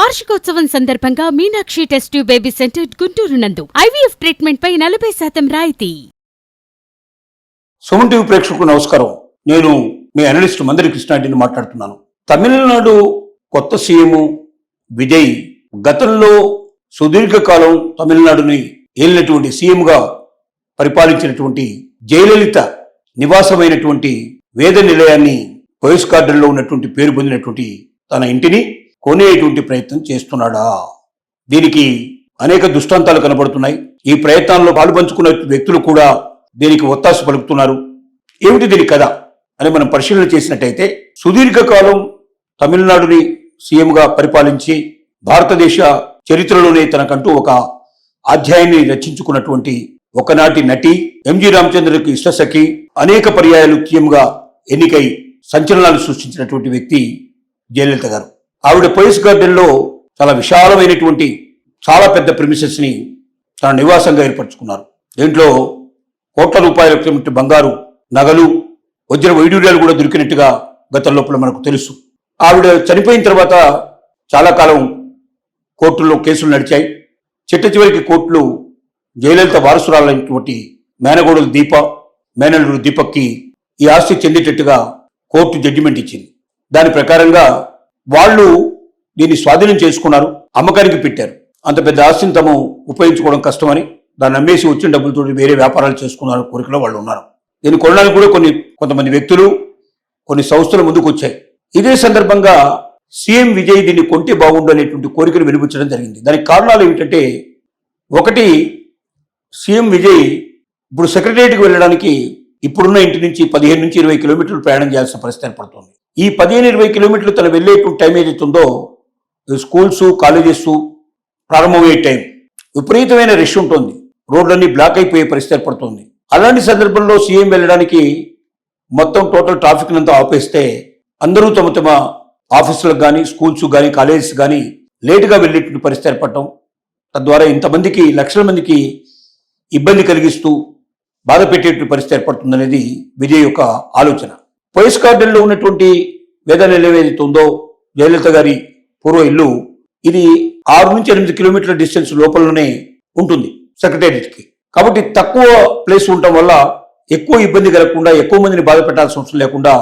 వార్షికోత్సవం సందర్భంగా Meenakshi test tube baby centre Guntur నందు ఐవీఎఫ్ ట్రీట్మెంట్ పై 40% రాయితీ. సుమన్ టీవీ ప్రేక్షకులకు నమస్కారం. నేను మీ అనలిస్ట్ మందరి కృష్ణారెడ్డిని మాట్లాడుతున్నాను. తమిళనాడు కొత్త సీఎం విజయ్ గతంలో సుదీర్ఘకాలం తమిళనాడుని ఏలినటువంటి సీఎంగా పరిపాలించినటువంటి జయలలిత నివాసమైనటువంటి వేద నిలయాన్ని పోయస్ గార్డెన్లో ఉన్నటువంటి పేరు పొందినటువంటి తన ఇంటిని కొనేటువంటి ప్రయత్నం చేస్తున్నాడా? దీనికి అనేక దృష్టాంతాలు కనబడుతున్నాయి. ఈ ప్రయత్నాల్లో పాలుపంచుకున్న వ్యక్తులు కూడా దీనికి ఒత్తాసు పలుకుతున్నారు. ఏమిటి దీని కథ అని మనం పరిశీలన చేసినట్టయితే, సుదీర్ఘకాలం తమిళనాడుని సీఎంగా పరిపాలించి భారతదేశ చరిత్రలోనే తనకంటూ ఒక అధ్యాయాన్ని రచించుకున్నటువంటి ఒకనాటి నటి ఎంజి రామచంద్రకి ఇష్టసఖి, అనేక పర్యాయాలు సీఎంగా ఎన్నికై సంచలనాలు సృష్టించినటువంటి వ్యక్తి జయలలిత గారు. ఆవిడ పోయస్ గార్డెన్ లో చాలా విశాలమైనటువంటి చాలా పెద్ద ప్రిమిసెస్ ని తన నివాసంగా ఏర్పరచుకున్నారు. దీంట్లో కోట్ల రూపాయల బంగారు నగలు, వజ్ర వైడూర్యాలు కూడా దొరికినట్టుగా గత లోపల మనకు తెలుసు. ఆవిడ చనిపోయిన తర్వాత చాలా కాలం కోర్టుల్లో కేసులు నడిచాయి. చిట్ట చివరికి కోర్టులు జయలలిత వారసురాలైనటువంటి మేనగోడలు దీప, మేనల్లుడు దీపక్కి ఈ ఆస్తి చెందేటట్టుగా కోర్టు జడ్జిమెంట్ ఇచ్చింది. దాని ప్రకారంగా వాళ్ళు దీన్ని స్వాధీనం చేసుకున్నారు, అమ్మకానికి పెట్టారు. అంత పెద్ద ఆస్తిని తాము ఉపయోగించుకోవడం కష్టమని దాన్ని అమ్మేసి వచ్చిన డబ్బులతో వేరే వ్యాపారాలు చేసుకున్నారు కోరికలో వాళ్ళు ఉన్నారు. దీన్ని కొనడానికి కూడా కొంతమంది వ్యక్తులు, కొన్ని సంస్థలు ముందుకు వచ్చాయి. ఇదే సందర్భంగా సీఎం విజయ్ దీన్ని కొంటే బాగుండు అనేటువంటి కోరికను వినిపించడం జరిగింది. దానికి కారణాలు ఏమిటంటే, ఒకటి, సీఎం విజయ్ ఇప్పుడు సెక్రటరియట్కి వెళ్ళడానికి ఇప్పుడున్న ఇంటి నుంచి 15 నుంచి 20 కిలోమీటర్లు ప్రయాణం చేయాల్సిన పరిస్థితి ఏర్పడుతుంది. ఈ 15-20 కిలోమీటర్లు తను వెళ్ళేటువంటి టైం ఏదైతుందో, స్కూల్స్, కాలేజెస్ ప్రారంభమయ్యే టైం విపరీతమైన రష్ ఉంటుంది. రోడ్లన్నీ బ్లాక్ అయిపోయే పరిస్థితి ఏర్పడుతుంది. అలాంటి సందర్భంలో సీఎం వెళ్ళడానికి మొత్తం టోటల్ ట్రాఫిక్ అంతా ఆపేస్తే అందరూ తమ తమ ఆఫీసులకు కానీ, స్కూల్స్ కానీ, కాలేజెస్ కానీ లేటుగా వెళ్ళేటువంటి పరిస్థితి ఏర్పడటం, తద్వారా ఇంతమందికి, లక్షల మందికి ఇబ్బంది కలిగిస్తూ బాధ పెట్టేటువంటి పరిస్థితి ఏర్పడుతుందనేది విజయ్ యొక్క ఆలోచన. పోయస్ గార్డెన్లో ఉన్నటువంటి వేద నిలయం ఏదైతే ఉందో, జయలలిత గారి పూర్వ ఇల్లు, ఇది 6 నుంచి 8 కిలోమీటర్ల డిస్టెన్స్ లోపలనే ఉంటుంది సెక్రటేరియట్కి. కాబట్టి తక్కువ ప్లేస్ ఉండటం వల్ల ఎక్కువ ఇబ్బంది కలగకుండా, ఎక్కువ మందిని బాధ పెట్టాల్సిన అవసరం లేకుండా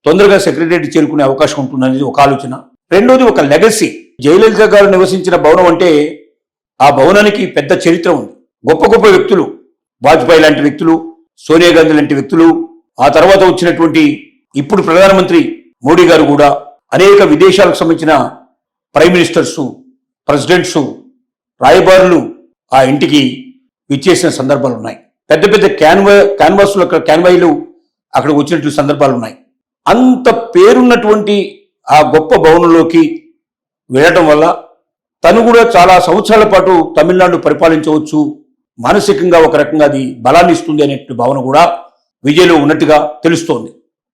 తొందరగా సెక్రటేరియట్ చేరుకునే అవకాశం ఉంటుందనేది ఒక ఆలోచన. రెండోది, ఒక లెగసీ. జయలలిత గారు నివసించిన భవనం అంటే ఆ భవనానికి పెద్ద చరిత్ర ఉంది. గొప్ప గొప్ప వ్యక్తులు, వాజ్పేయి లాంటి వ్యక్తులు, సోనియా గాంధీ లాంటి వ్యక్తులు, ఆ తర్వాత వచ్చినటువంటి ఇప్పుడు ప్రధానమంత్రి మోడీ గారు కూడా, అనేక విదేశాలకు సంబంధించిన ప్రైమ్ మినిస్టర్స్, ప్రెసిడెంట్స్, రాయబారులు ఆ ఇంటికి విచ్చేసిన సందర్భాలు ఉన్నాయి. పెద్ద పెద్ద క్యాన్వాయిలు అక్కడికి వచ్చినటువంటి సందర్భాలు ఉన్నాయి. అంత పేరున్నటువంటి ఆ గొప్ప భవనంలోకి వెళ్ళటం వల్ల తను కూడా చాలా సంవత్సరాల పాటు తమిళనాడు పరిపాలించవచ్చు, మానసికంగా ఒక రకంగా అది బలాన్ని ఇస్తుంది అనే భావన కూడా విజయ్లో ఉన్నట్టుగా తెలుస్తోంది.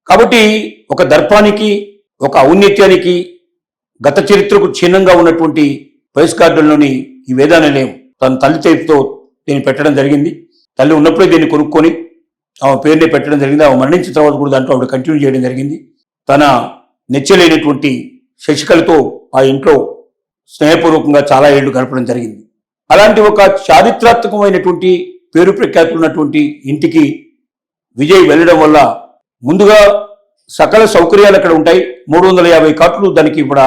కాబట్టి ఒక దర్పానికి, ఒక ఔన్నత్యానికి, గత చరిత్రకు చిహ్నంగా ఉన్నటువంటి పోయస్ గార్డెన్లోని ఈ వేద నిలయం తన తల్లి చేతితో దీన్ని పెట్టడం జరిగింది. తల్లి ఉన్నప్పుడే దీన్ని కొనుక్కొని ఆమె పేరునే పెట్టడం జరిగింది. ఆమె మరణించిన తర్వాత కూడా దాంట్లో ఆవిడ కంటిన్యూ చేయడం జరిగింది. తన నెచ్చలేనటువంటి శశికళతో ఆ ఇంట్లో స్నేహపూర్వకంగా చాలా ఏళ్లు గడపడం జరిగింది. అలాంటి ఒక చారిత్రాత్మకమైనటువంటి పేరు ప్రఖ్యాతులు ఉన్నటువంటి ఇంటికి విజయ్ వెళ్ళడం వల్ల ముందుగా సకల సౌకర్యాలు అక్కడ ఉంటాయి. 350 కోట్లు దానికి ఇప్పుడు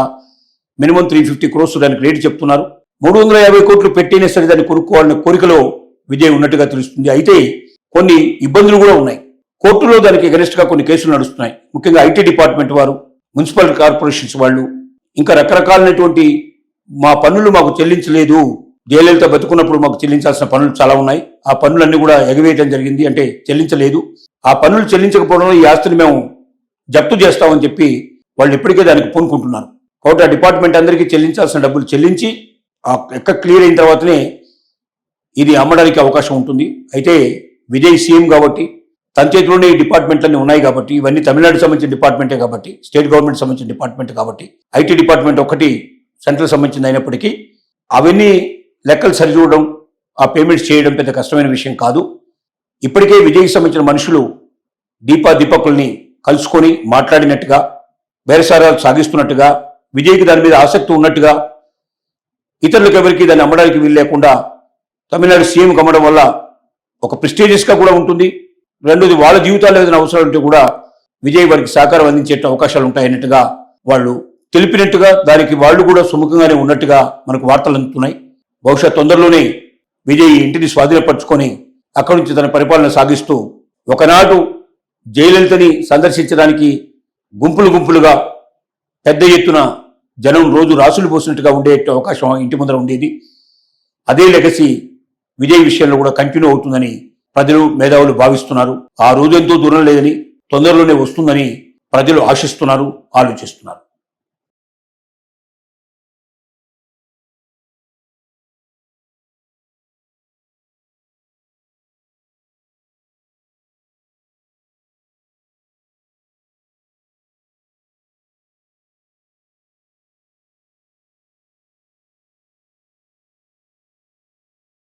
మినిమం 350 crores దానికి రేటు చెప్తున్నారు. 350 కోట్లు పెట్టినా సరే దాన్ని కొనుక్కోవాలనే కోరికలో విజయ్ ఉన్నట్టుగా తెలుస్తుంది. అయితే కొన్ని ఇబ్బందులు కూడా ఉన్నాయి. కోర్టులో దానికి అగెనిస్ట్ గా కొన్ని కేసులు నడుస్తున్నాయి. ముఖ్యంగా ఐటీ డిపార్ట్మెంట్ వారు, మున్సిపల్ కార్పొరేషన్స్ వాళ్ళు, ఇంకా రకరకాలైనటువంటి మా పన్నులు మాకు చెల్లించలేదు, జయలలిత బతుకున్నప్పుడు మాకు చెల్లించాల్సిన పనులు చాలా ఉన్నాయి, ఆ పన్నులన్నీ కూడా ఎగవేయడం జరిగింది, అంటే చెల్లించలేదు, ఆ పన్నులు చెల్లించకపోవడంలో ఈ ఆస్తిని మేము జప్తు చేస్తామని చెప్పి వాళ్ళు ఇప్పటికే దానికి పూనుకుంటున్నారు. కాబట్టి ఆ డిపార్ట్మెంట్ అందరికీ చెల్లించాల్సిన డబ్బులు చెల్లించి ఆ లెక్క క్లియర్ అయిన తర్వాతనే ఇది అమ్మడానికి అవకాశం ఉంటుంది. అయితే విజయ్ సీఎం కాబట్టి తన చేతిలోనే ఈ డిపార్ట్మెంట్లన్నీ ఉన్నాయి కాబట్టి, ఇవన్నీ తమిళనాడుకు సంబంధించిన డిపార్ట్మెంటే కాబట్టి, స్టేట్ గవర్నమెంట్ సంబంధించిన డిపార్ట్మెంట్ కాబట్టి, ఐటీ డిపార్ట్మెంట్ ఒకటి సెంట్రల్ సంబంధించింది అయినప్పటికీ అవన్నీ లెక్కలు సరిచూడడం, ఆ పేమెంట్స్ చేయడం పెద్ద కష్టమైన విషయం కాదు. ఇప్పటికే విజయ్కి సంబంధించిన మనుషులు దీపకుల్ని కలుసుకొని మాట్లాడినట్టుగా, బేరసారాలు సాగిస్తున్నట్టుగా, విజయ్కి దాని మీద ఆసక్తి ఉన్నట్టుగా ఇతరులకు ఎవరికి దాన్ని అమ్మడానికి వీలు లేకుండా తమిళనాడు సీఎం అమ్మడం వల్ల ఒక ప్రెస్టీజియస్గా కూడా ఉంటుంది. రెండోది వాళ్ళ జీవితాల్లో ఏదైనా అవసరం ఉంటే కూడా విజయ్ వారికి సహకారం అందించే అవకాశాలు ఉంటాయన్నట్టుగా వాళ్ళు తెలిపినట్టుగా, దానికి వాళ్ళు కూడా సుముఖంగానే ఉన్నట్టుగా మనకు వార్తలు అందుతున్నాయి. బహుశా తొందరలోనే విజయ్ ఇంటిని స్వాధీనపరుచుకొని అక్కడి నుంచి తన పరిపాలన సాగిస్తూ ఒకనాడు జయలలితని సందర్శించడానికి గుంపులుగా పెద్ద ఎత్తున జనం రోజు రాసులు పోసినట్టుగా ఉండే అవకాశం ఇంటి ముందర ఉండేది. అదే లెగసీ విజయ్ విషయంలో కూడా కంటిన్యూ అవుతుందని ప్రజలు, మేధావులు భావిస్తున్నారు. ఆ రోజు ఎంతో దూరం లేదని, తొందరలోనే వస్తుందని ప్రజలు ఆశిస్తున్నారు, ఆలోచిస్తున్నారు.